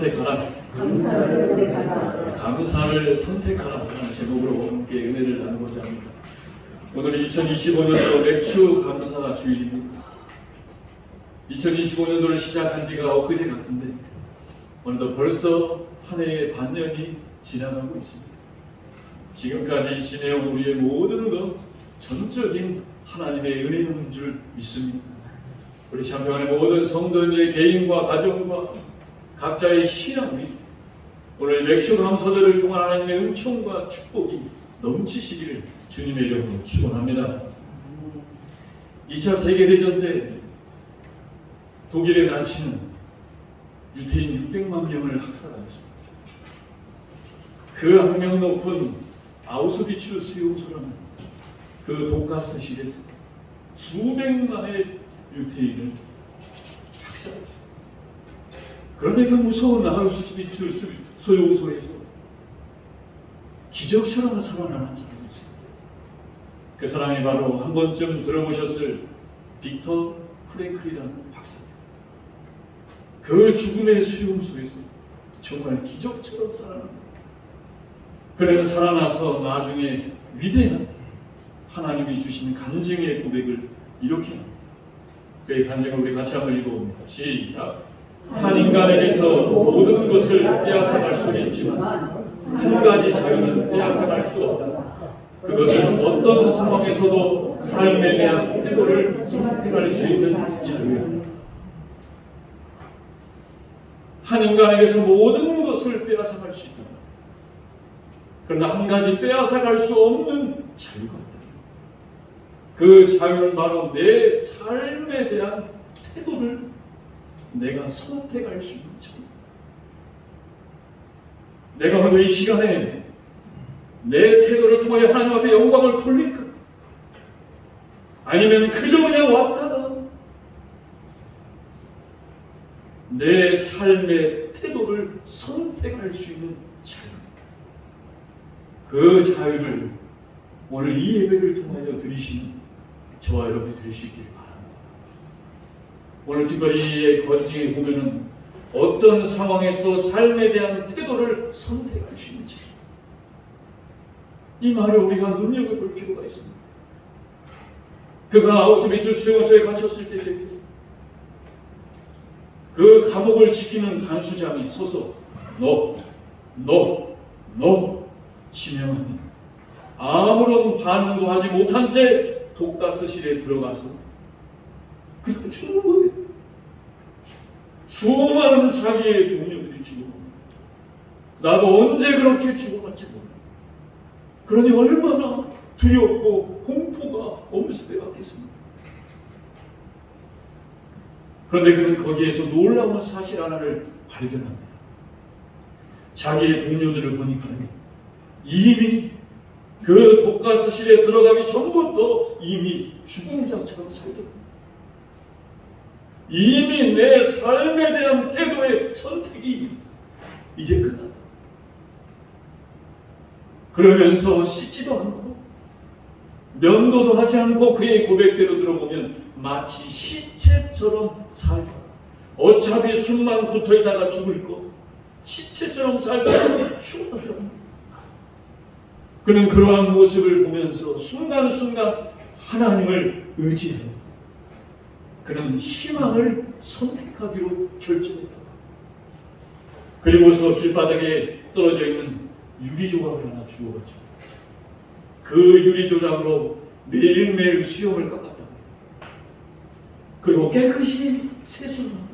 선택하라. 감사를 선택하라. 라는 제목으로 함께 은혜를 나누고자 합니다. 오늘은 2025년도 맥주 감사 주일입니다. 2025년도를 시작한 지가 엊그제 같은데 오늘도 벌써 한 해의 반년이 지나가고 있습니다. 지금까지 지내온 우리의 모든 것 전적인 하나님의 은혜인 줄 믿습니다. 우리 참평안의 모든 성도들의 개인과 가정과 각자의 신앙이 오늘 맥주 감사들을 통한 하나님의 은총과 축복이 넘치시기를 주님의 이름으로 축원합니다. 2차 세계대전 때 독일의 나치는 유태인 600만 명을 학살하였습니다. 그 악명 높은 아우슈비츠 수용소라는 그 독가스실에서 수백만의 유태인을 학살했습니다. 그런데 그 무서운 아우슈비츠 수용소에서 기적처럼 살아남은 사람이 있습니다. 그 사람이 바로 한 번쯤 들어보셨을 빅터 프랭클이라는 박사입니다. 그 죽음의 수용소에서 정말 기적처럼 살아납니다. 그는 살아나서 나중에 위대한 하나님이 주신 간증의 고백을 이렇게 합니다. 그의 간증을 우리 같이 한번 읽어봅니다. 시작. 한 인간에게서 모든 것을 빼앗아갈 수는 있지만 한 가지 자유는 빼앗아갈 수 없다. 그것은 어떤 상황에서도 삶에 대한 태도를 선택할 수 있는 자유입니다. 한 인간에게서 모든 것을 빼앗아갈 수 있다. 그러나 한 가지 빼앗아갈 수 없는 자유가 있다. 그 자유는 바로 내 삶에 대한 태도를 내가 선택할 수 있는 자유. 내가 오늘 이 시간에 내 태도를 통하여 하나님 앞에 영광을 돌릴까? 아니면 그저 그냥 왔다가 내 삶의 태도를 선택할 수 있는 자유. 그 자유를 오늘 이 예배를 통하여 드리시는 저와 여러분이 될 수 있기를 바랍니다. 오늘 특별히 이 건징에 보면은 어떤 상황에서도 삶에 대한 태도를 선택할 수 있는지 이 말을 우리가 눈여겨볼 필요가 있습니다. 그가 아우슈비츠 수용소에 갇혔을 때 그 감옥을 지키는 간수장이 서서 너 지명하니 아무런 반응도 하지 못한 채 독가스실에 들어가서 그냥 죽는 거예요. 수많은 자기의 동료들이 죽어갑니다. 나도 언제 그렇게 죽어갈지 몰라. 그러니 얼마나 두렵고 공포가 엄습해갔겠습니까? 그런데 그는 거기에서 놀라운 사실 하나를 발견합니다. 자기의 동료들을 보니까요, 이미 그 독가스실에 들어가기 전부터 이미 죽은 자처럼 살더군요. 이미 내 삶에 대한 태도의 선택이 이제 끝났다. 그러면서 씻지도 않고 면도도 하지 않고 그의 고백대로 들어보면 마치 시체처럼 살다. 어차피 숨만 붙어있다가 죽을 거 시체처럼 살다가 죽어버려. 그는 그러한 모습을 보면서 순간순간 하나님을 의지해요. 그는 희망을 선택하기로 결정했다. 그리고서 길바닥에 떨어져 있는 유리조각을 하나 주워가지고 그 유리조각으로 매일매일 수염을 깎았다. 그리고 깨끗이 세수를 합니다.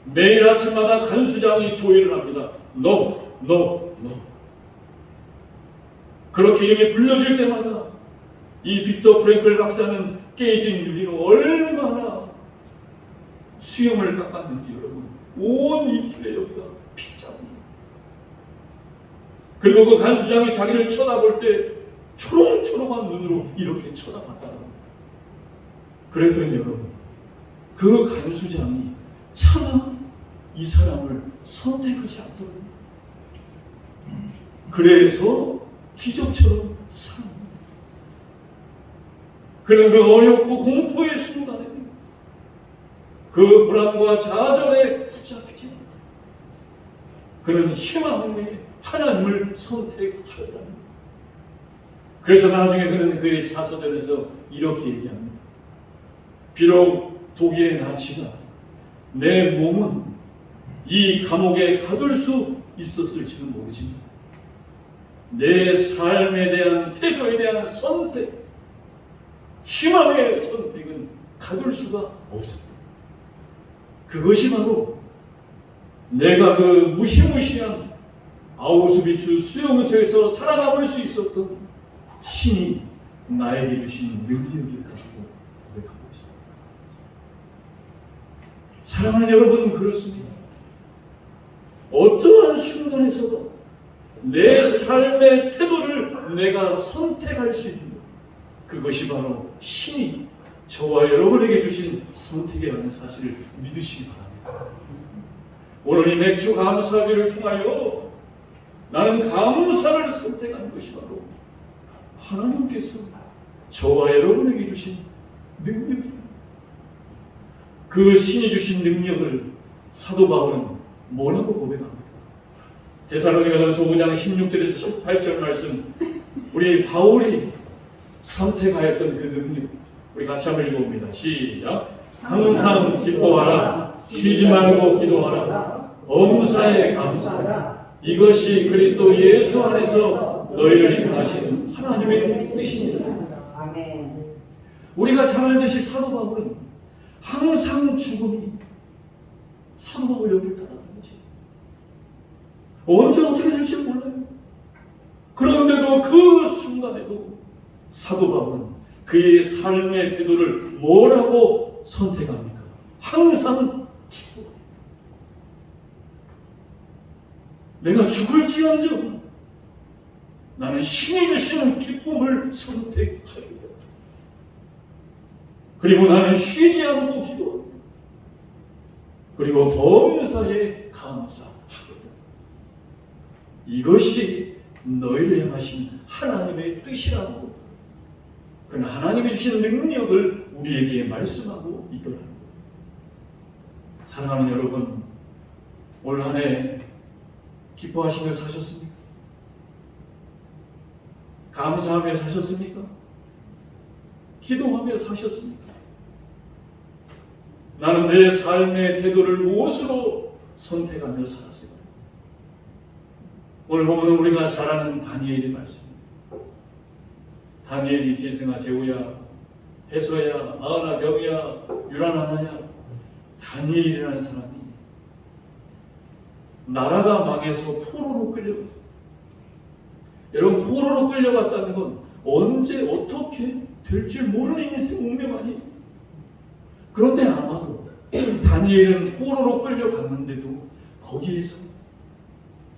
매일 아침마다 간수장이 조회를 합니다. 너. 그렇게 이름이 불려질 때마다 이 빅터 프랭클 박사는 깨진 유리로 얼마나 수염을 깎았는지 여러분 온 입술에 여기가 피자입니다. 그리고 그 간수장이 자기를 쳐다볼 때 초롱초롱한 눈으로 이렇게 쳐다봤다는 겁니다. 그랬더니 여러분 그 간수장이 차마 이 사람을 선택하지 않더라고요. 그래서 기적처럼 살아납니다. 그는 그 어렵고 공포의 순간에 그 불안과 좌절에 붙잡히지 않고 그는 희망의 하나님을 선택하였다는 거예요. 그래서 나중에 그는 그의 자서전에서 이렇게 얘기합니다. 비록 독일의 나치가 내 몸은 이 감옥에 가둘 수 있었을지는 모르지만 내 삶에 대한 태도에 대한 선택, 희망의 선택은 가둘 수가 없습니다. 그것이 바로 내가 그 무시무시한 아우슈비츠 수용소에서 살아남을 수 있었던 신이 나에게 주신 능력이라고 고백하고 있습니다. 사랑하는 여러분, 그렇습니다. 어떠한 순간에서도 내 삶의 태도를 내가 선택할 수 있는 것, 그것이 바로 신이 저와 여러분에게 주신 선택이라는 사실을 믿으시기 바랍니다. 오늘 이 맥주 감사주를 통하여 나는 감사를 선택하는 것이 바로 하나님께서 저와 여러분에게 주신 능력입니다. 그 신이 주신 능력을 사도 바울은 뭐라고 고백합니까? 데살로니가전서 5장 16절에서 18절 말씀, 우리 바울이 선택하였던 그 능력, 우리 같이 한번 읽어봅니다. 시작. 항상 기뻐하라, 쉬지 말고 기도하라, 범사에 감사하라. 이것이 그리스도 예수 안에서 너희를 이끌하시는 하나님의 뜻입니다. 아멘. 우리가 잘 알듯이 사도 바울은 항상 죽음이 사도 바울 옆을 따라가는 거지. 언제 어떻게 될지 몰라요. 그런데도 그 순간에도 사도 바울은 그의 삶의 태도를 뭐라고 선택합니까? 항상 기뻐. 내가 죽을지언정 나는 신이 주시는 기쁨을 선택하리라. 그리고 나는 쉬지 않고 기도합니다. 그리고 범사에 감사하리라. 이것이 너희를 향하신 하나님의 뜻이라고, 그는 하나님이 주신 능력을 우리에게 말씀하고 있더라는 거예요. 사랑하는 여러분, 올 한 해 기뻐하시며 사셨습니까? 감사하며 사셨습니까? 기도하며 사셨습니까? 나는 내 삶의 태도를 무엇으로 선택하며 살았습니까? 오늘 보면 우리가 잘 아는 다니엘의 말씀입니다. 다니엘이 지승아, 제우야, 해서야, 아하나, 병이야, 유라나나야, 다니엘이라는 사람이 나라가 망해서 포로로 끌려갔어요. 여러분, 포로로 끌려갔다는 건 언제 어떻게 될지 모르는 인생 운명 아니에요. 그런데 아마도 다니엘은 포로로 끌려갔는데도 거기에서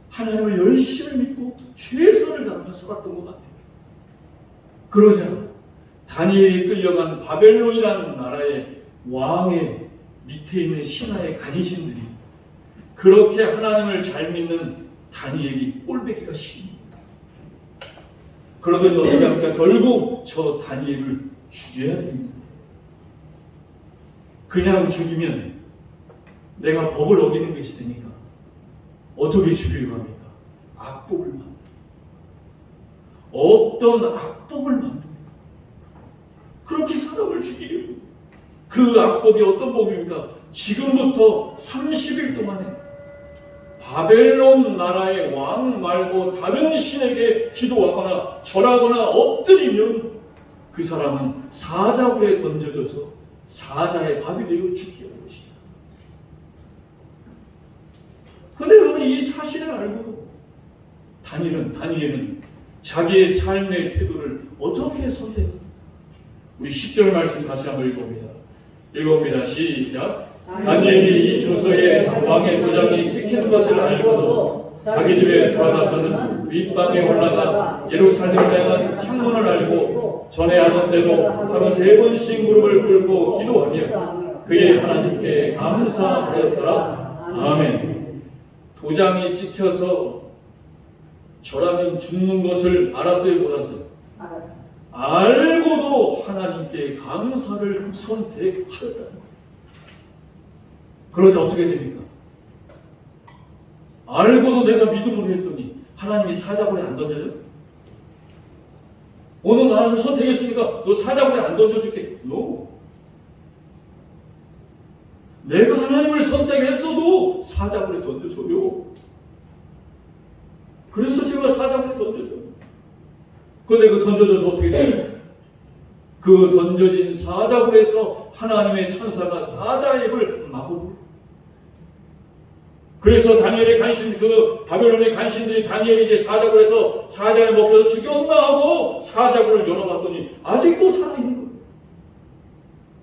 하나님을 열심히 믿고 최선을 다하며 살았던 것 같아요. 그러자 다니엘이 끌려간 바벨론이라는 나라의 왕의 밑에 있는 신하의 간신들이 그렇게 하나님을 잘 믿는 다니엘이 꼴배기가 싫습니다. 그러더니 어떻게 합니까? 결국 저 다니엘을 죽여야 됩니다. 그냥 죽이면 내가 법을 어기는 것이 되니까 어떻게 죽이려고 합니까? 악법을 만듭니다. 어떤 악법을 만듭니다. 그렇게 사람을 죽이려고. 그 악법이 어떤 법입니까? 지금부터 30일 동안에 바벨론 나라의 왕 말고 다른 신에게 기도하거나 절하거나 엎드리면 그 사람은 사자굴에 던져져서 사자의 밥이 되어 죽게 하는 것이다. 그런데 여러분, 이 사실을 알고 다니엘은 자기의 삶의 태도를 어떻게 선택합니까? 우리 10절 말씀 같이 한번 읽어봅니다. 시작. 다니엘이 이 조서에 왕의 도장이 찍힌 것을 알고도 자기 집에 돌아가서는 윗방에 올라가 예루살렘 향한 창문을 알고 전에 하던 대로 하루 3번씩 무릎을 꿇고 기도하며 그의 하나님께 감사하였더라. 아멘. 도장이 찍혀서 저라면 죽는 것을 알았어요, 몰랐어요? 알고도 하나님께 감사를 선택하였다는 거예요. 그러자 어떻게 됩니까? 알고도 내가 믿음으로 했더니 하나님이 사자굴에 안 던져요? 오늘 나를 선택했으니까 너 사자굴에 안 던져줄게. No. 내가 하나님을 선택했어도 사자굴에 던져줘요. 그래서 제가 사자굴에 던져줘요. 근데 그 던져줘서 어떻게 돼요? 그 던져진 사자굴에서 하나님의 천사가 사자의 입을 막아버려요. 그래서 다니엘의 간신, 그 바벨론의 간신들이 다니엘이 이제 사자굴에서 사자에 먹혀서 죽였나 하고 사자굴을 열어봤더니 아직도 살아있는 거예요.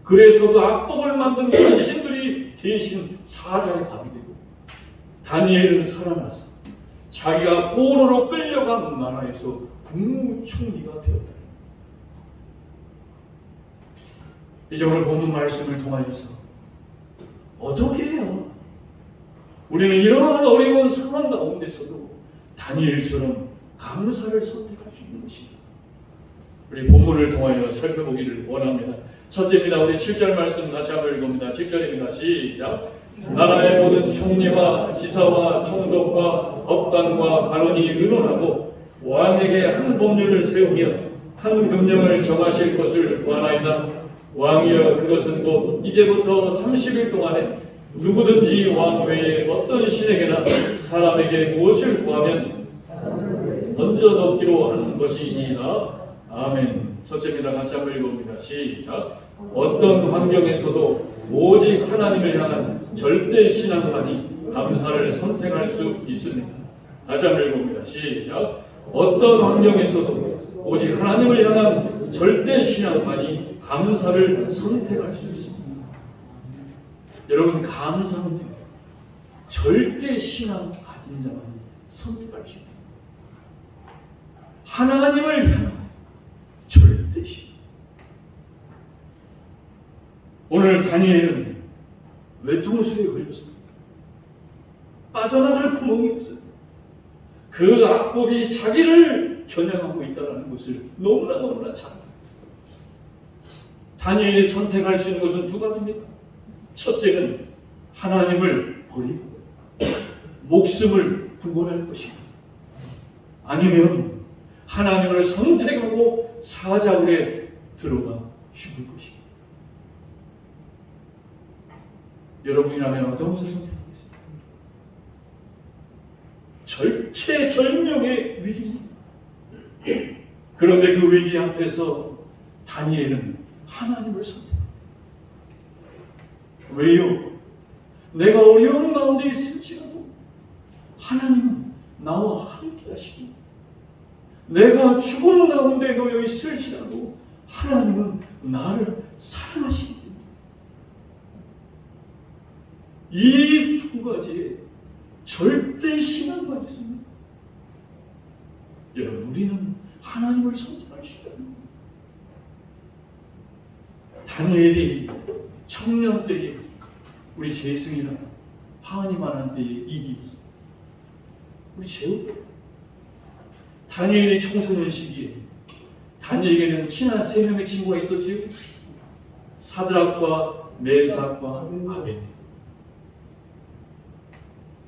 그래서 그 악법을 만든 간신들이 대신 사자의 밥이 되고 다니엘은 살아나서 자기가 포로로 끌려간 나라에서 국무총리가 되었다. 이제 오늘 본문 말씀을 통하여서 어떻게 해요? 우리는 이러한 어려운 상황 가운데서도 다니엘처럼 감사를 선택할 수 있는 것입니다. 우리 본문을 통하여 살펴보기를 원합니다. 첫째입니다. 우리 7절 말씀 같이 한번 읽어봅니다. 7절입니다. 시작. 나라의 모든 총리와 지사와 총독과 법관과 관원이 의논하고 왕에게 한 법률을 세우며 한 금령을 정하실 것을 구하나이다. 왕이여 그것은 곧 이제부터 30일 동안에 누구든지 왕 외에 어떤 신에게나 사람에게 무엇을 구하면 던져넣기로 하는 것이니이다. 아멘. 첫째입니다. 같이 한번 읽어봅니다. 시작. 어떤 환경에서도 오직 하나님을 향한 절대 신앙만이 감사를 선택할 수 있습니다. 다시 한번 읽어봅니다. 시작. 어떤 환경에서도 오직 하나님을 향한 절대 신앙만이 감사를 선택할 수 있습니다. 여러분, 감사는 절대 신앙 가진 자만이 선택할 수 있습니다. 하나님을 향한 절대 신앙. 오늘 다니엘은 외통수에 걸렸습니다. 빠져나갈 구멍이 없어요. 그 악법이 자기를 겨냥하고 있다는 것을 너무나 잘 압니다. 다니엘이 선택할 수 있는 것은 두 가지입니다. 첫째는 하나님을 버리고 목숨을 구원할 것입니다. 아니면 하나님을 선택하고 사자굴에 들어가 죽을 것입니다. 여러분이라면 어떤 것을 선택하겠습니까? 절체절명의 위기입니다. 그런데 그 위기 앞에서 다니엘은 하나님을 선택합니다. 왜요? 내가 어려운 가운데 있을지라도 하나님은 나와 함께 하시고, 내가 죽음 가운데 놓여 있을지라도 하나님은 나를 사랑하시기 때문에 이 두 가지에 절대 신앙만 있습니다. 여러분, 우리는 하나님을 선택할 수 있습니다. 다니엘이 청년 때에 우리 재승이랑 하나님 하나님 때에 일이 있습니다. 우리 재우 다니엘이 청소년 시기에 다니엘에게는 친한 세 명의 친구가 있었지요. 사드락과 메삭과 아벤.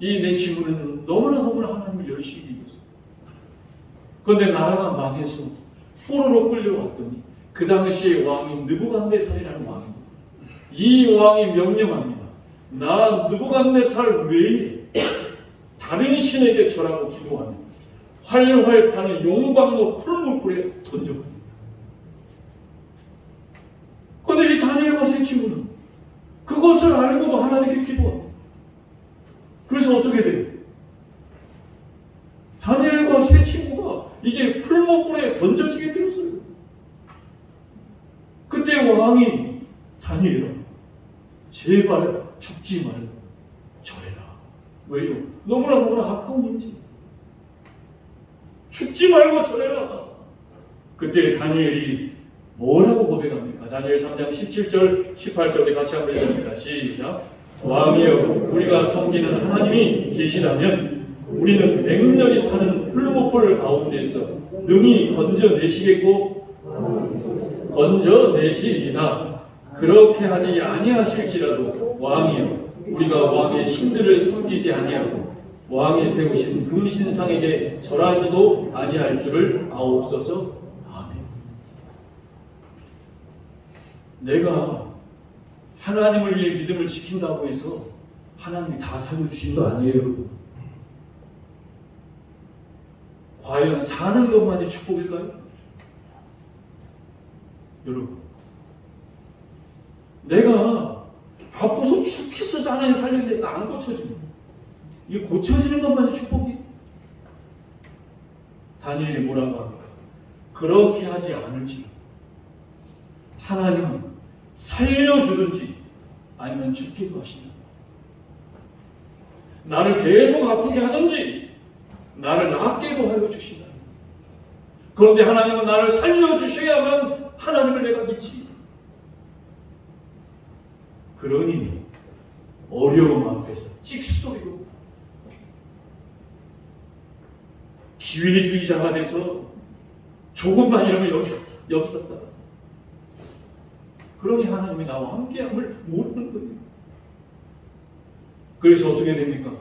이 네 친구는 너무나 하나님을 열심히 믿었어요. 그런데 나라가 망해서 포로로 끌려왔더니 그 당시의 왕이 느부갓네살이라는 왕입니다. 이 왕이 명령합니다. 나 느부갓네살 외에 다른 신에게 절하고 기도하면 활활 타는 용광로 풀물불에 던져버립니다. 그런데 이 다니엘과 세 친구는 그것을 알고도 하나님께 기도합니다. 그래서 어떻게 돼요? 다니엘과 세 친구가 이제 풀물불에 던져지게 되었어요. 그때 왕이 다니엘아, 제발 죽지 말고 절해라. 왜요? 너무나 아까운 인지. 죽지 말고 절해라. 그때 다니엘이 뭐라고 고백합니까? 다니엘 3장 17절 18절에 같이 한번 읽습니다. 시작. 왕이여, 우리가 섬기는 하나님이 계시다면 우리는 맹렬히 타는 풀무불 가운데에서 능히 건져내시리이다. 그렇게 하지 아니하실지라도 왕이여, 우리가 왕의 신들을 섬기지 아니하고 왕이 세우신 금신상에게 절하지도 아니할 줄을 아옵소서. 아멘. 내가 하나님을 위해 믿음을 지킨다고 해서 하나님이 다 살려주신 거 아니에요, 여러분. 과연 사는 것만이 축복일까요? 여러분, 내가 아파서 죽겠어서 하나님 살리는데 내가 안 고쳐지면 이게 고쳐지는 것만이 축복이? 다니엘이 뭐라고 합니까? 그렇게 하지 않을지 하나님은 살려주든지 아니면 죽기도 하신다. 나를 계속 아프게 하든지 나를 낫게도 하여 주신다. 그런데 하나님은 나를 살려주셔야만 하나님을 내가 믿지. 그러니 어려움 앞에서 찍소리로 기회주의자가 돼서 조금만 이러면 여기 떴다. 그러니 하나님이 나와 함께함을 모르는 거예요. 그래서 어떻게 됩니까?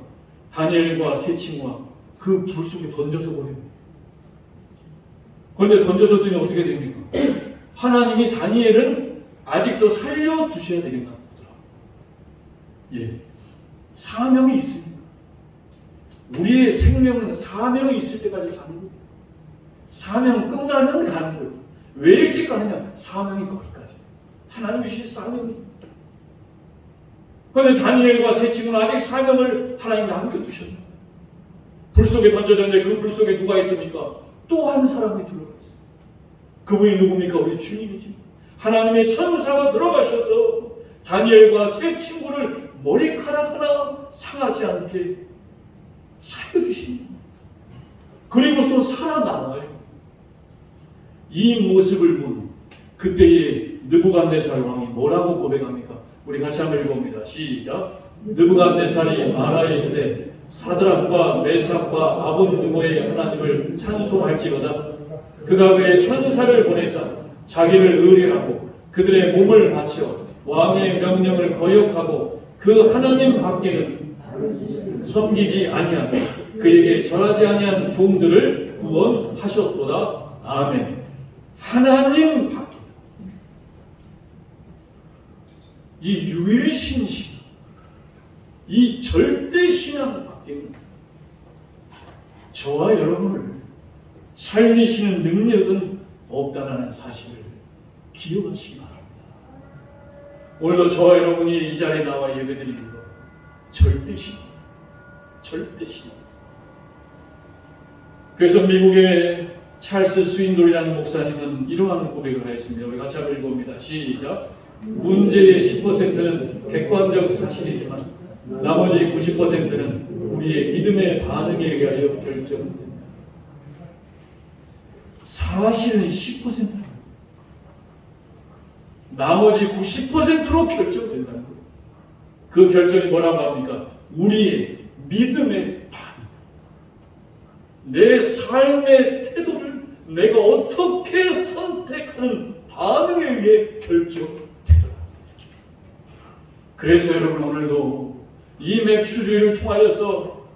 다니엘과 세 친구가 그 불 속에 던져져 버려요. 그런데 던져졌더니 어떻게 됩니까? 하나님이 다니엘은 아직도 살려주셔야 되겠나 보더라. 예, 사명이 있습니다. 우리의 생명은 사명이 있을 때까지 사는 거예요. 사명 끝나면 가는 거예요. 왜 일찍 가느냐? 사명이 거기까지. 하나님이 주신 사명이. 그런데 다니엘과 세 친구는 아직 사명을 하나님이 남겨두셨나? 불 속에 던져졌는데 그 불 속에 누가 있습니까? 또 한 사람이 들어가 있어요. 그분이 누굽니까? 우리 주님이죠. 하나님의 천사가 들어가셔서 다니엘과 세 친구를 머리카락 하나 상하지 않게 살려주십니다. 그리고서 살아나와요. 이 모습을 본 그때의 느부갓네살 왕이 뭐라고 고백합니까? 우리 같이 한번 읽어봅니다. 시작. 느부갓네살이 말하여 이르되 사드락과 메삭과 아벳느고의 하나님을 찬송할지로다. 그가 그의 천사를 보내사 자기를 의뢰하고 그들의 몸을 바쳐 왕의 명령을 거역하고 그 하나님 밖에는 섬기지 아니하고 그에게 절하지 아니한 종들을 구원하셨도다. 아멘. 하나님 밖에 이 유일신신, 이 절대신앙 밖에는 저와 여러분을 살리시는 능력은 없다는 사실을 기억하시기 바랍니다. 오늘도 저와 여러분이 이 자리에 나와 예배드리는 것 절대신, 절대신. 그래서 미국의 찰스 스윈돌이라는 목사님은 이러한 고백을 하였습니다. 우리 같이 한번 읽어봅니다. 시작. 문제의 10%는 객관적 사실이지만 나머지 90%는 우리의 믿음의 반응에 의하여 결정됩니다. 사실은 10%입니다. 나머지 90%로 결정된다는 거예요. 그 결정이 뭐라고 합니까? 우리의 믿음의 반응. 내 삶의 태도를 내가 어떻게 선택하는 반응에 의해 결정되더라. 그래서 여러분 오늘도 이 맥주주의를 통하여서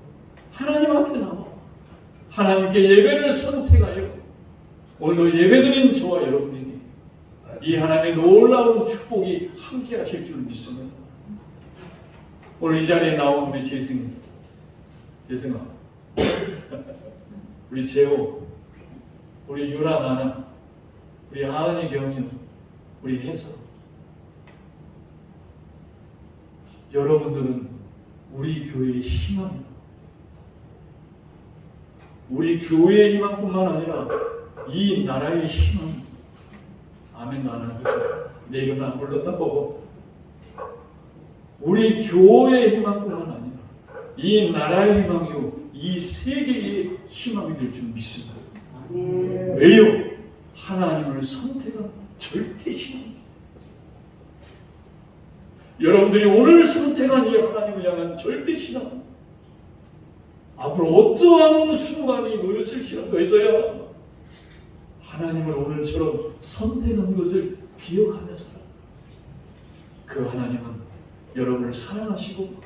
하나님 앞에 나와 하나님께 예배를 선택하여 오늘도 예배드린 저와 여러분에게 이 하나님의 놀라운 축복이 함께 하실 줄 믿습니다. 오늘 이 자리에 나온 우리 재승아 우리 재호, 우리 유라 나나, 우리 하은이 경유, 우리 혜서, 여러분들은 우리 교회의 희망입니다. 우리 교회의 희망뿐만 아니라 이 나라의 희망입니다. 아멘. 나는 그렇죠. 내 이름을 안 불렀다고. 우리 교회의 희망뿐만 아니라 이 나라의 희망이요 이 세계의 희망이 될 줄 믿습니다. 왜요? 하나님을 선택한 절대신앙입니다. 여러분들이 오늘 선택한 이 하나님을 향한 절대신앙, 앞으로 어떠한 순간이 모였을지라도 해서야 하나님을 오늘처럼 선택한 것을 기억하면서 그 하나님은 여러분을 사랑하시고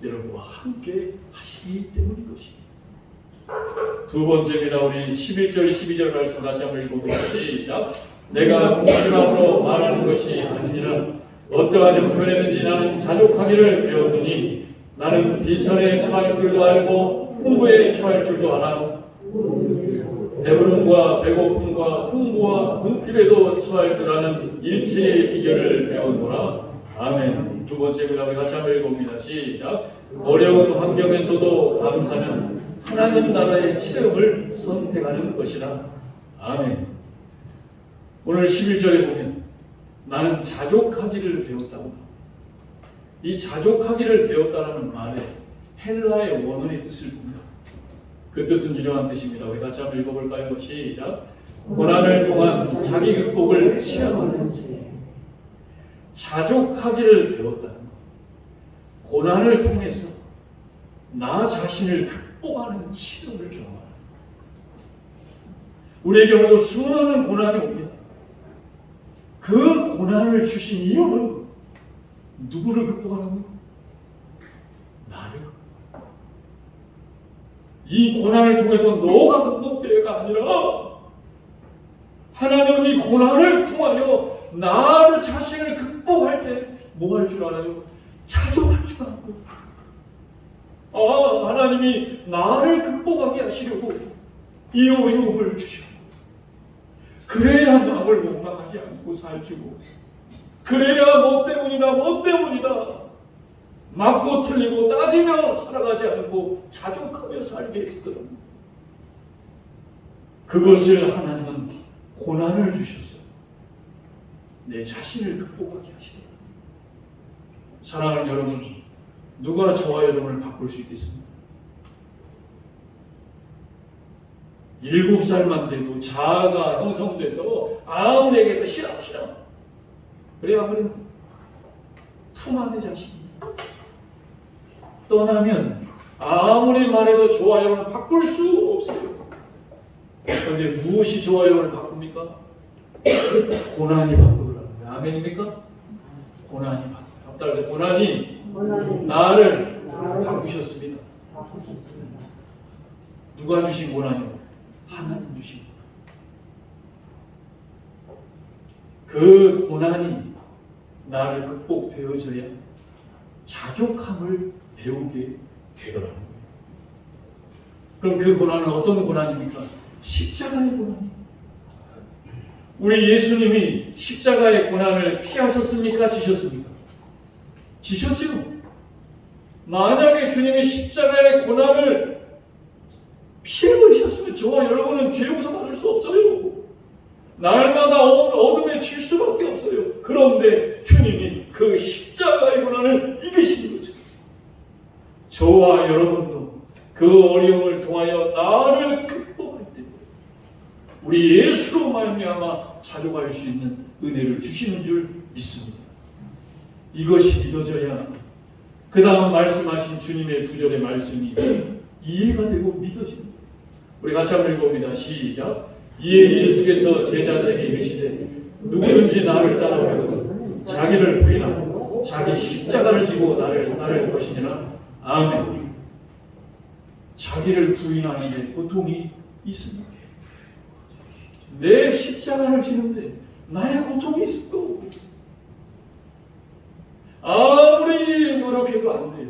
여러분과 함께 하시기 때문인 것입니다. 두 번째입니다. 우리 11절 12절 말씀 같이 한번 읽어보시죠. 내가 공실함으로 말하는 것이 아니니라. 어떠한 형편에든지 나는 자족하기를 배웠느니 나는 비천에 처할 줄도 알고 풍부에 처할 줄도 알아. 배부름과 배고픔과 풍부와 궁핍에도 처할 줄 아는 일체의 비결을 배웠노라. 아멘. 두 번째입니다. 우리 같이 한번 읽어봅니다. 시작. 어려운 환경에서도 감사는 하나님 나라의 체험을 선택하는 것이다. 아멘. 오늘 11절에 보면 나는 자족하기를 배웠다고. 이 자족하기를 배웠다라는 말에 헬라의 원어의 뜻을 봅니다. 그 뜻은 이러한 뜻입니다. 우리 같이 한번 읽어볼까요? 시작. 고난을 통한 자기 극복을 체험하는 세. 자족하기를 배웠다는 것. 고난을 통해서 나 자신을 극복하는 체험을 경험하는. 우리의 경우도 수많은 고난이 옵니다. 그 고난을 주신 이유는 누구를 극복하라고요? 나를. 이 고난을 통해서 너가 극복되어가 아니라 하나님은 이 고난을 통하여 나를 자신을 극복할 때 뭐 할 줄 알아요? 자족할 줄 알고. 하나님이 나를 극복하게 하시려고 이 어려움을 주시고 그래야 남을 원망하지 않고 살지고 그래야 뭐 때문이다 맞고 틀리고 따지며 살아가지 않고 자족하며 살게 되더라고요. 그것을 하나님은 고난을 주셔서 내 자신을 극복하게 하시더라고요. 사랑하는 여러분, 누가 저와 여러분을 바꿀 수 있겠습니까? 7살만 돼도 자아가 형성돼서 아무에게도 싫어. 그래야 그래요. 품 안의 자신이 떠나면 아무리 말해도 저와 여러분을 바꿀 수 없어요. 그런데 무엇이 저와 여러분을 바꿉니까? 고난이 바꾸더라고요. 아멘입니까? 고난이 바꾸더라고요. 고난이 나를 바꾸셨습니다. 누가 주신 고난이요? 하나님 주신 고난. 그 고난이 나를 극복되어져야 자족함을 배우게 되더라고요. 그럼 그 고난은 어떤 고난입니까? 십자가의 고난이에요. 우리 예수님이 십자가의 고난을 피하셨습니까? 지셨습니까? 지셨지요. 만약에 주님이 십자가의 고난을 피해버리셨으면 저와 여러분은 죄 용서받을 수 없어요. 날마다 어둠에 질 수밖에 없어요. 그런데 주님이 그 십자가의 고난을 이기신 거죠. 저와 여러분도 그 어려움을 통하여 나를 극복할 때 우리 예수로 말미암아 자족할 수 있는 은혜를 주시는 줄 믿습니다. 이것이 믿어져야 그 다음 말씀하신 주님의 2절의 말씀이 이해가 되고 믿어집니다. 우리 같이 한번 읽어봅니다. 시작. 이에 예수께서 제자들에게 이르시되 누구든지 나를 따라오려거든 자기를 부인하고 자기 십자가를 지고 나를 따를 것이니라. 아멘. 자기를 부인하는 데 고통이 있습니다. 내 십자가를 지는데 나의 고통이 있을 거고 아무리 노력해도 안 돼요.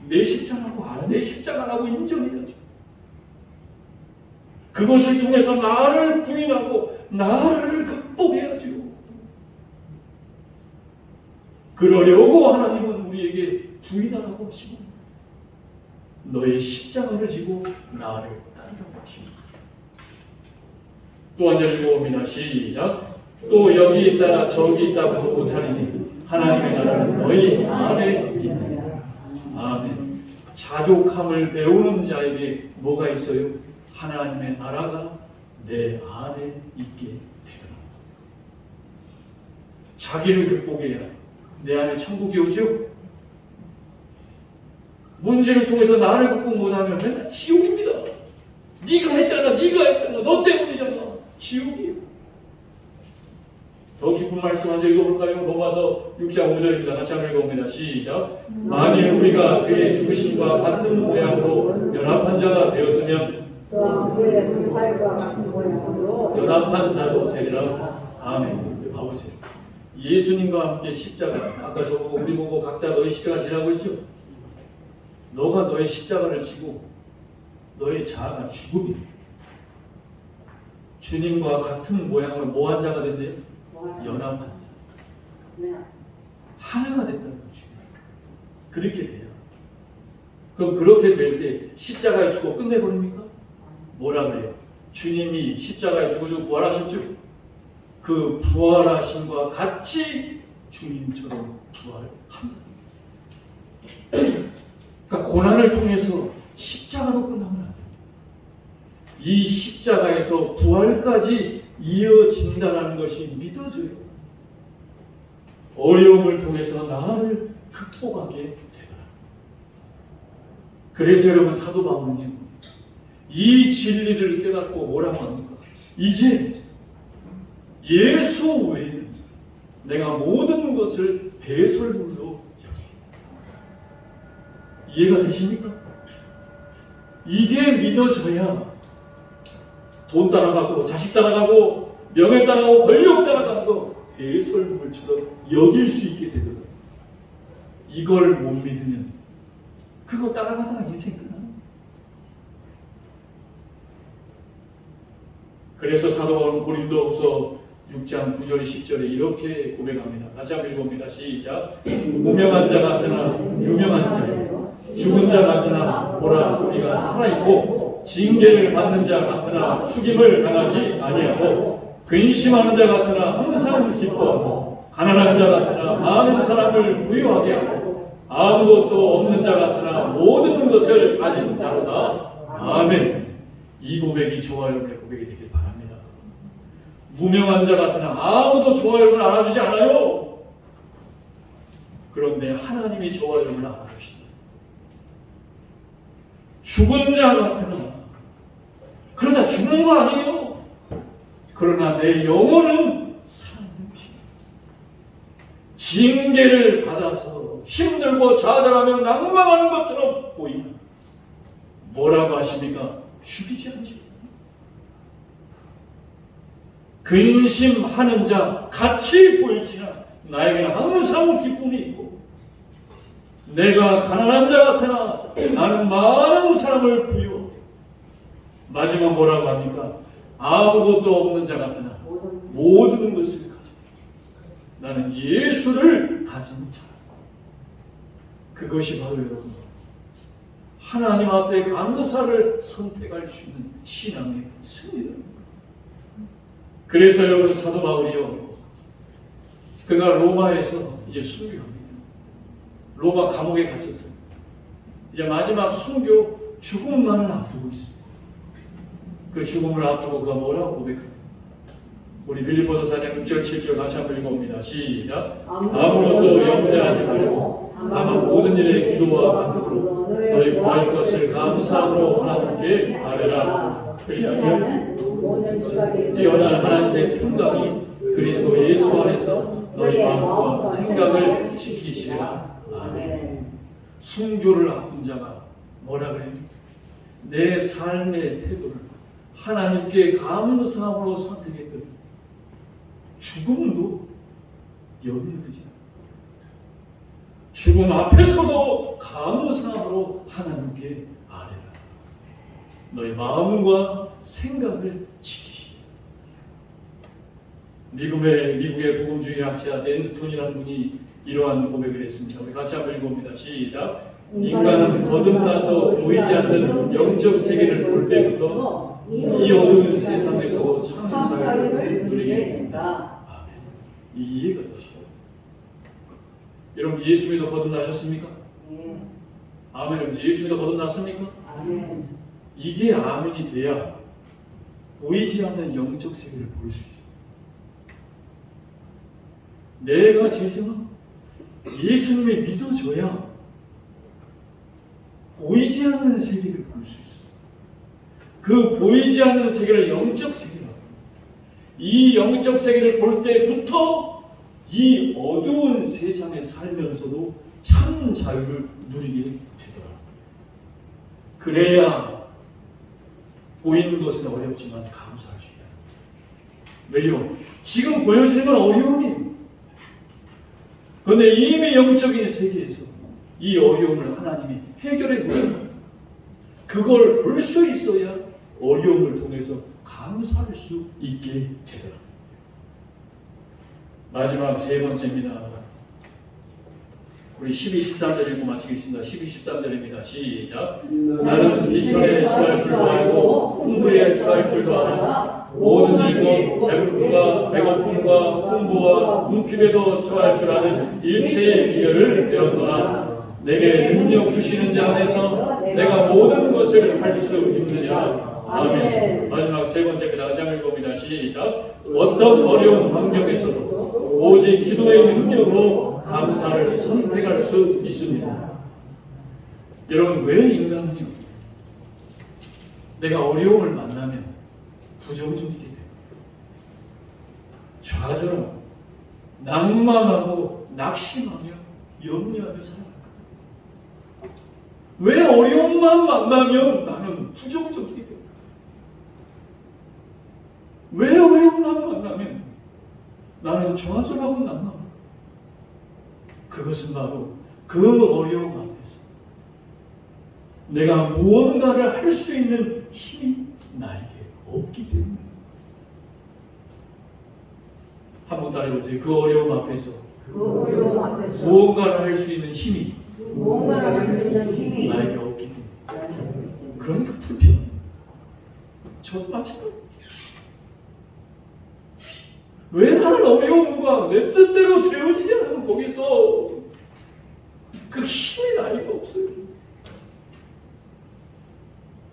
내 십자가라고 인정해야죠. 그것을 통해서 나를 부인하고 나를 극복해야죠. 그러려고 하나님은 우리에게 부인하라고 하시고 너의 십자가를 지고 나를 따르라고 하십니다. 또 한 절 읽어봅니다. 시작. 또 여기 있다 저기 있다 못하리니 하나님의 나라는 너희 안에 있느니라. 아멘. 자족함을 배우는 자에게 뭐가 있어요? 하나님의 나라가 내 안에 있게 되더라. 자기를 극복해야 내 안에 천국이 오죠. 문제를 통해서 나를 극복 못하면 맨날 지옥입니다. 네가 했잖아, 너 때문이잖아. 지옥이에요. 더 깊은 말씀 한 절 읽어볼까요? 로마서 6장 5절입니다. 같이 한번 읽어봅니다. 시작. 만일 우리가 그의 죽으심과 같은 모양으로 연합한 자가 되었으면 그의 부활과 같은 모양으로 연합한 자도 되리라. 아멘. 봐보세요. 예수님과 함께 십자가, 아까 저보고 우리 보고 각자 너의 십자가 지라고 했죠? 너가 너의 십자가를 지고 너의 자아가 죽음이 주님과 같은 모양으로 뭐한 자가 된대요? 연합한 자. 하나가 된다는 거죠. 그렇게 돼요. 그럼 그렇게 될 때 십자가에 죽어 끝내버립니까? 뭐라 그래요? 주님이 십자가에 죽어서 부활하셨죠? 그 부활하심과 같이 주님처럼 부활한다. 그러니까 고난을 통해서 십자가로 끝나면 안 돼요. 이 십자가에서 부활까지 이어진다는 것이 믿어져요. 어려움을 통해서 나를 극복하게 되더라. 그래서 여러분 사도 바울은요, 이 진리를 깨닫고 뭐라고 합니까? 이제 예수 외에는 내가 모든 것을 배설물로 여기. 이해가 되십니까? 이게 믿어져야 돈 따라가고 자식 따라가고 명예 따라가고 권력 따라가는 거 배설물처럼 여길 수 있게 되거든. 이걸 못 믿으면 그거 따라가다가 인생 끝나는 거야. 그래서 사도 바울은 고린도후서 6장 9절 10절에 이렇게 고백합니다. 같이 한번 읽어봅니다. 시작. 무명한 자 같으나 유명한 자, 죽은 자 같으나 보라 우리가 살아있고, 징계를 받는 자 같으나 죽임을 당하지 아니하고, 근심하는 자 같으나 항상 기뻐하고, 가난한 자 같으나 많은 사람을 부유하게 하고, 아무것도 없는 자 같으나 모든 것을 가진 자로다. 아멘. 이 고백이 저와 여러분의 고백이 되길 바랍니다. 무명한 자 같으나 아무도 저와 여러분을 알아주지 않아요. 그런데 하나님이 저와 여러분을 알아주신다. 죽은 자 같으나, 그러다 죽는 거 아니에요. 그러나 내 영혼은 살아있는 것입니다. 징계를 받아서 힘들고 좌절하며 낭망하는 것처럼 보이나 뭐라고 하십니까? 죽이지 않으십니다. 근심하는 자 같이 보일지나 나에게는 항상 기쁨이 있고, 내가 가난한 자 같으나 나는 많은 사람을 부유하고, 마지막 뭐라고 합니까? 아무것도 없는 자 같으나 모든 것을 가지고 나는 예수를 가진 자. 그것이 바로 여러분 하나님 앞에 감사를 선택할 수 있는 신앙의 승리입니다. 그래서 여러분 사도 바울이요, 그가 로마에서 이제 순교합니다. 로마 감옥에 갇혔어요. 이제 마지막 순교 죽음만을 앞두고 있습니다. 그 죽음을 앞두고 그가 뭐라고 고백합니까? 우리 빌립보서 4장 6절 7절 같이 한번 읽어봅니다. 시작. 아무것도 염려하지 말고 다만 모든 일에 기도와 간구로 너희 구할 것을 감사함으로 하나님께 아뢰라. 그리하면 뛰어난 하나님의 평강이 그리스도 예수 안에서 너희 마음과 생각을 지키시리라. 아멘. 순교를 앞둔 자가 뭐라 그래요? 내 삶의 태도를 하나님께 감사함으로 선택했더니 죽음도 염려되지 않아요. 죽음 앞에서도 감사함으로 하나님께 아뢰라. 너희 마음과 생각을 지키시라. 미국의 복음주의 학자 낸스톤이라는 분이 이러한 고백을 했습니다. 우리 같이 한번 읽어봅니다. 시작. 인간은 거듭나서 보이지 않는 영적 세계를 볼 때부터 이 어두운 세상에서 참 자유를 누리게 된다. 아멘. 이해가 되시죠? 여러분 예수 믿어 거듭나셨습니까? 네. 아멘. 예수 믿어 거듭났습니까? 아멘. 이게 아멘이 돼야 보이지 않는 영적 세계를 볼 수 있어요. 내가 죄송함 예수님을 믿어줘야 보이지 않는 세계를 볼 수 있어요. 그 보이지 않는 세계를 영적 세계라고. 이 영적 세계를 볼 때부터 이 어두운 세상에 살면서도 참 자유를 누리게 되더라. 그래야 보이는 것은 어렵지만 감사할 수 있다. 왜요? 지금 보여지는 건 어려움이에요. 그런데 이미 영적인 세계에서 이 어려움을 하나님이 해결해 놓으셨다. 그걸 볼 수 있어야 어려움을 통해서 감사할 수 있게 되더라. 마지막 세 번째입니다. 우리 12, 13절 읽고 마치겠습니다. 12, 13절입니다. 시작. 나는 비천에 처할 줄도 알고 풍부에 처할 줄도 알아. 모든 일과 배부름과 배고픔과 풍부와 궁핍에도 처할 줄 아는 일체의 비결을 배웠노라. 내게 능력 주시는 자 안에서 내가 모든 것을 할 수 있느냐. 아멘. 마지막 세 번째입니다. 다시 한번 읽어봅니다. 시작. 어떤 어려운 환경에서도 오직 기도의 능력으로 감사를 선택할 수 있습니다. 여러분, 왜 인간은요, 내가 어려움을 만나면 부정적이게 돼요. 좌절하고 낭만하고 낙심하며 염려하며 살아갑니다. 왜 어려움만 만나면 나는 부정적이게 돼요? 왜 어려움만 만나면 나는 좌절하고 낭만합니다? 그것은 바로 그 어려움 앞에서 내가 무언가를 할 수 있는 힘이 나에게 없기 때문입니다. 한번 따라해보세요. 그 어려움 앞에서 무언가를 할 수 있는 힘이 나에게 없기 때문에. 그러니까 불편. 저도 마찬가지. 왜 나는 어려움과 내 뜻대로 되어지지 않는 거기서 그 힘이 나에게 없어요.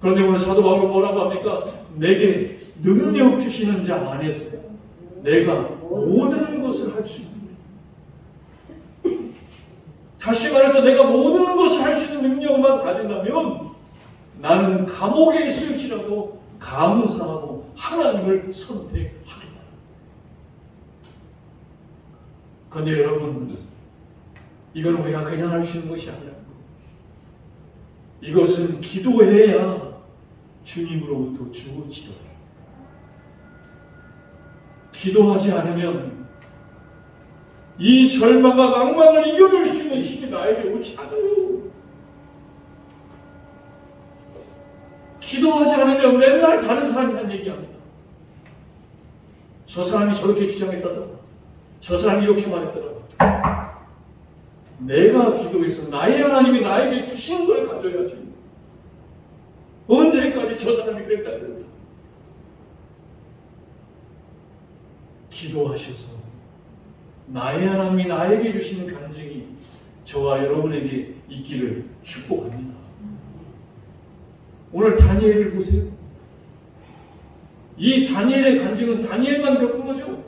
그런데 오늘 사도 바울은 뭐라고 합니까? 내게 능력 주시는 자 안에서 내가 모든 것을 할 수 있습니다. 다시 말해서 내가 모든 것을 할 수 있는 능력만 가진다면 나는 감옥에 있을지라도 감사하고 하나님을 선택하겠다. 그런데 여러분, 이건 우리가 그냥 할 수 있는 것이 아니라 이것은 기도해야 주님으로부터 주어지더라. 기도하지 않으면 이 절망과 낭만을 이겨낼 수 있는 힘이 나에게 오지 않아요. 기도하지 않으면 맨날 다른 사람이 한 얘기합니다. 저 사람이 저렇게 주장했다더라. 저 사람이 이렇게 말했더라. 내가 기도해서 나의 하나님이 나에게 주신 걸 가져야지. 언제까지 저 사람이 그랬다. 기도하셔서 나의 하나님이 나에게 주시는 간증이 저와 여러분에게 있기를 축복합니다. 오늘 다니엘을 보세요. 이 다니엘의 간증은 다니엘만 겪은 거죠.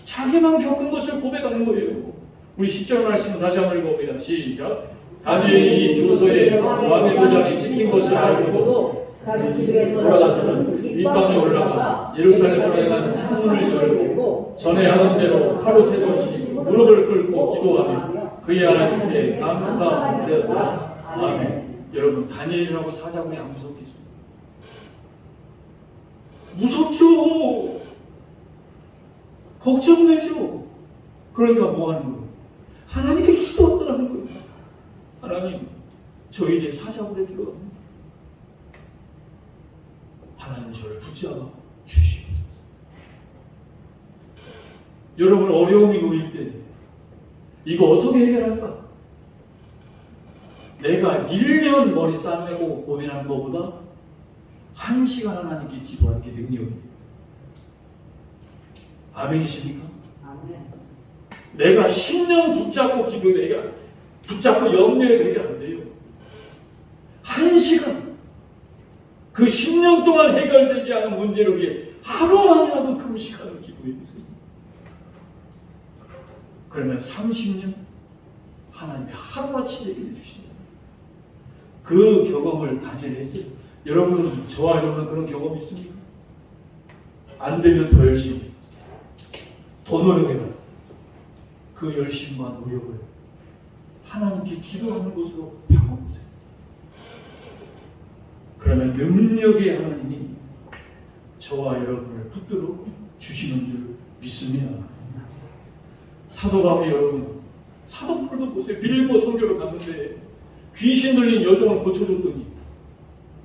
자기만 겪은 것을 고백하는 거예요. 우리 10절 말씀을 다시 한번 읽어봅니다. 시작. 다니엘이 이 조서에 왕의 도장이 찍힌 것을 알고도 자기 집에 돌아가서는 윗방에 올라가 예루살렘으로 향한 창문을 열고 전에 하던 대로 하루 세 번씩 무릎을 꿇고 기도하며 그의 하나님께 감사하였다. 아멘. 여러분, 다니엘이라고 사자군이 안 무섭겠어요? 무섭죠. 걱정되죠. 그러니까 뭐 하는 거예요? 하나님께 기도하더라는 거예요. 하나님, 저 이제 사자굴에 들어갑니다. 하나님 저를 붙잡아 주시옵소서. 여러분, 어려움이 놓일 때 이거 어떻게 해결할까? 내가 1년 머리 싸매고 고민하는 것보다 1시간 하나님께 기도하는 게 능력이에요. 아멘이십니까? 아멘. 내가 10년 붙잡고 기도해도 해결, 붙잡고 염려해도 해결 안 돼요. 1시간, 그 10년 동안 해결되지 않은 문제를 위해 하루만이라도 금식하는 기도해주세요. 그러면 30년 하나님이 하루아침에 해결해 주신다. 그 경험을 다니엘 했어요. 여러분은, 저와 여러분은 그런 경험이 있습니까? 안 되면 더 열심히, 더 노력해라. 그 열심과 노력을 하나님께 기도하는 것으로 바꿔보세요. 그러면 능력의 하나님이 저와 여러분을 붙들어 주시는 줄 믿습니다. 사도 바울이 여러분, 사도 바울도 보세요. 빌립보 선교를 갔는데 귀신 들린 여종을 고쳐줬더니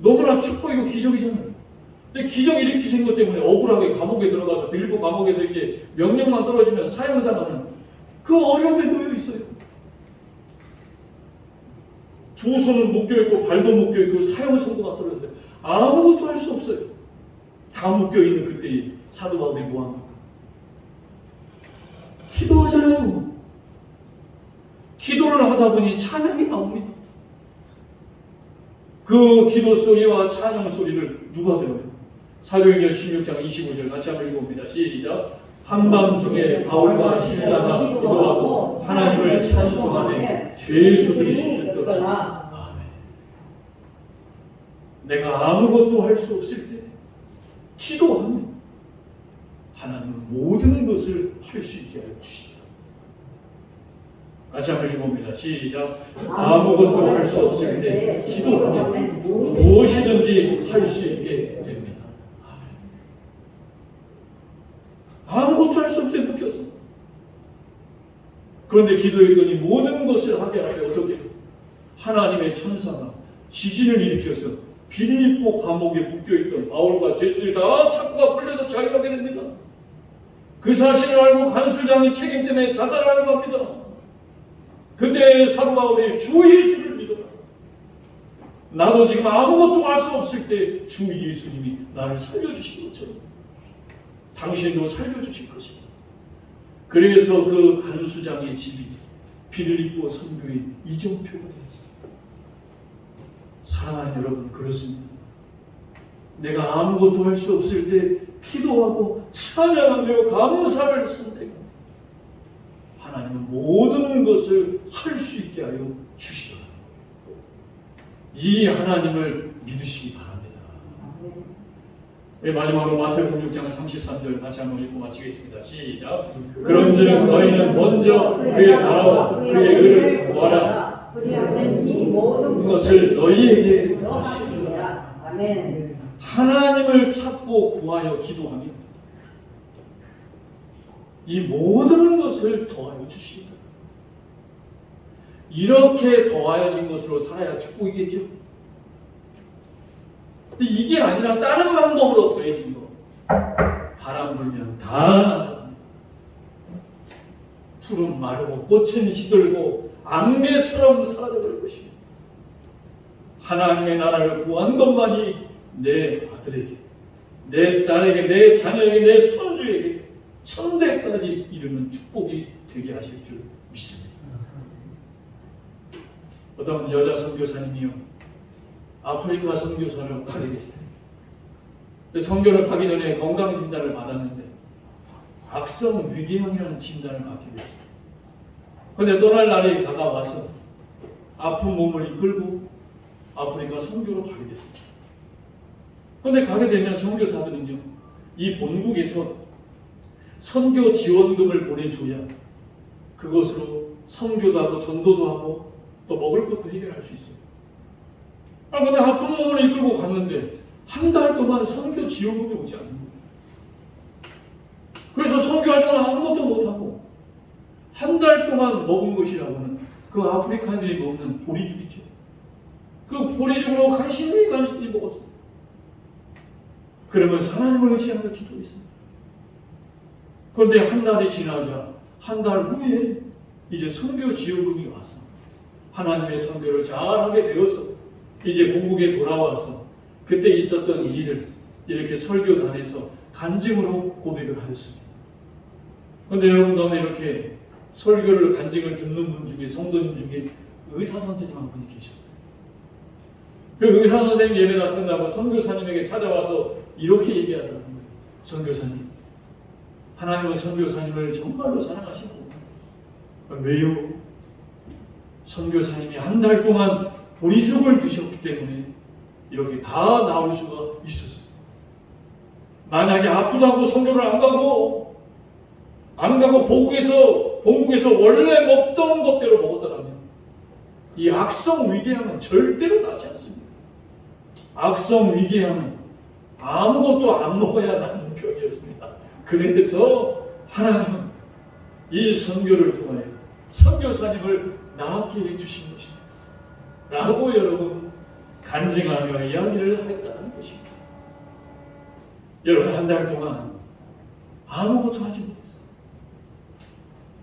너무나 축복이고 기적이잖아요. 근데 기적 일으키신 것 때문에 억울하게 감옥에 들어가서 빌립보 감옥에서 이제 명령만 떨어지면 사형당하는 그 어려움에 놓여 있어요. 두 손은 묶여있고 발도 묶여있고 사형 선고가 떨어졌는데 아무것도 할 수 없어요. 다 묶여있는 그때에 사도 바울이 뭐합니까? 기도하잖아요. 기도를 하다 보니 찬양이 나옵니다. 그 기도 소리와 찬양 소리를 누가 들어요? 사도행전 16장 25절 같이 한번 읽어봅니다. 시작. 한밤중에 바울과 실라가 기도하고 하나님을 찬송하며 죄수들이 듣더라. 아멘. 내가 아무것도 할 수 없을 때 기도하면 하나님은 모든 것을 할 수 있게 하여 주시다. 같이 한번 읽어봅니다. 시작. 아무것도 할 수 없을 때 기도하면 무엇이든지 할 수 있게 됩니다. 아무것도 할 수 없어요. 묶여서. 그런데 기도했더니 모든 것을 하게 하세요. 어떻게? 하나님의 천사가 지진을 일으켜서 빌립보 감옥에 묶여있던 바울과 죄수들이 다 착고가 풀려서 자유하게 됩니다. 그 사실을 알고 간수장이 책임 때문에 자살하려고 합니다. 그때 사도 바울이 주 예수를 믿어라. 나도 지금 아무것도 할 수 없을 때 주 예수님이 나를 살려주신 것처럼 당신도 살려주실 것입니다. 그래서 그 간수장의 집이 빌립보 선교의 이정표가 되었습니다. 사랑하는 여러분, 그렇습니다. 내가 아무것도 할 수 없을 때 기도하고 찬양하며 감사를 선택합니다. 하나님은 모든 것을 할 수 있게 하여 주시더라. 이 하나님을 믿으시기 바랍니다. 마지막으로 마태복음 6장 33절 다시 한번 읽고 마치겠습니다. 시작. 그런즉 너희는 먼저 그의 나라와 그의 의를 구하라. 그리하면 이 모든 것을 너희에게 더하시리라. 아멘. 하나님을 찾고 구하여 기도하면 이 모든 것을 더하여 주시리라. 이렇게 더하여진 것으로 살아야 축복이겠죠. 근데 이게 아니라 다른 방법으로 더해진 거. 바람 불면 다 난다. 푸른 마르고 꽃은 시들고 안개처럼 사라져버릴 것입니다. 하나님의 나라를 구한 것만이 내 아들에게, 내 딸에게, 내 자녀에게, 내 손주에게 천대까지 이르는 축복이 되게 하실 줄 믿습니다. 어떤 여자 선교사님이요, 아프리카 선교사를 가게 됐어요. 선교를 가기 전에 건강 진단을 받았는데 악성 위궤양이라는 진단을 받게 됐어요. 그런데 떠날 날이 다가와서 아픈 몸을 이끌고 아프리카 선교로 가게 됐어요. 그런데 가게 되면 선교사들은요, 이 본국에서 선교 지원금을 보내줘야 그것으로 선교도 하고 전도도 하고 또 먹을 것도 해결할 수 있어요. 그런데 아픈 몸을 이끌고 갔는데 한 달 동안 선교 지원금이 오지 않는 거예요. 그래서 선교할 때는 아무것도 못하고 한 달 동안 먹은 것이라고는 그 아프리카인들이 먹는 보리죽이죠. 그 보리죽으로 간신히 먹었어요. 그러면서 하나님을 의지하며 기도했습니다. 그런데 한 달이 지나자 한 달 후에 이제 선교 지원금이 와서 하나님의 선교를 잘하게 되어서 이제 본국에 돌아와서 그때 있었던 일을 이렇게 설교단에서 간증으로 고백을 하였습니다. 그런데 여러분 가운데 이렇게 설교를 간증을 듣는 분 중에, 성도님 중에 의사 선생님 한 분이 계셨어요. 그 의사 선생님 예배가 끝나고 선교사님에게 찾아와서 이렇게 얘기하더라고요. 선교사님, 하나님은 선교사님을 정말로 사랑하시고, 왜요? 선교사님이 한 달 동안 보리죽을 드셨기 때문에 이렇게 다 나올 수가 있었어요. 만약에 아프다고 선교를 안 가고 본국에서 원래 먹던 것대로 먹었다면 이 악성 위궤양은 절대로 낫지 않습니다. 악성 위궤양은 아무것도 안 먹어야 낫는 병이었습니다. 그래서 하나님은 이 선교를 통하여 선교사님을 낫게 해주신 것입니다. 라고 여러분 간증하며 이야기를 했다는 것입니다. 여러분 한 달 동안 아무것도 하지 못했어요.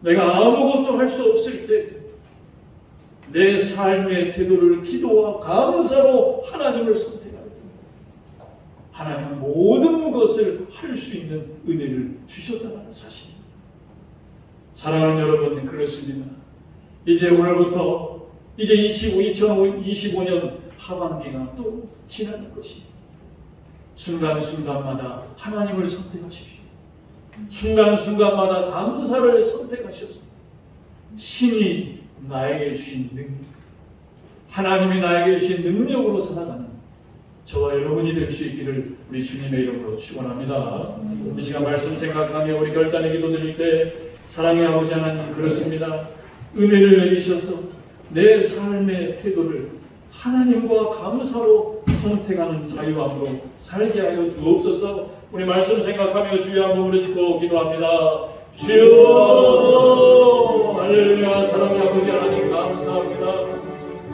내가 아무것도 할 수 없을 때 내 삶의 태도를 기도와 감사로 하나님을 선택하였습니다. 하나님은 모든 것을 할 수 있는 은혜를 주셨다는 사실입니다. 사랑하는 여러분, 그렇습니다. 이제 오늘부터 이제 2025년 하반기가 또 지나갈 것입니다. 순간순간마다 하나님을 선택하십시오. 순간순간마다 감사를 선택하셨습니다. 신이 나에게 주신 능력, 하나님이 나에게 주신 능력으로 살아가는 저와 여러분이 될 수 있기를 우리 주님의 이름으로 축원합니다. 이 시간 말씀 생각하며 우리 결단의 기도 드릴 때 사랑의 아버지 하나님, 그렇습니다. 은혜를 내리셔서 내 삶의 태도를 하나님과 감사로 선택하는 자유함으로 살게 하여 주옵소서. 우리 말씀 생각하며 주여 한번 부르짖고 기도합니다. 주여, 할렐루야. 사랑의 아버지 하나님 감사합니다.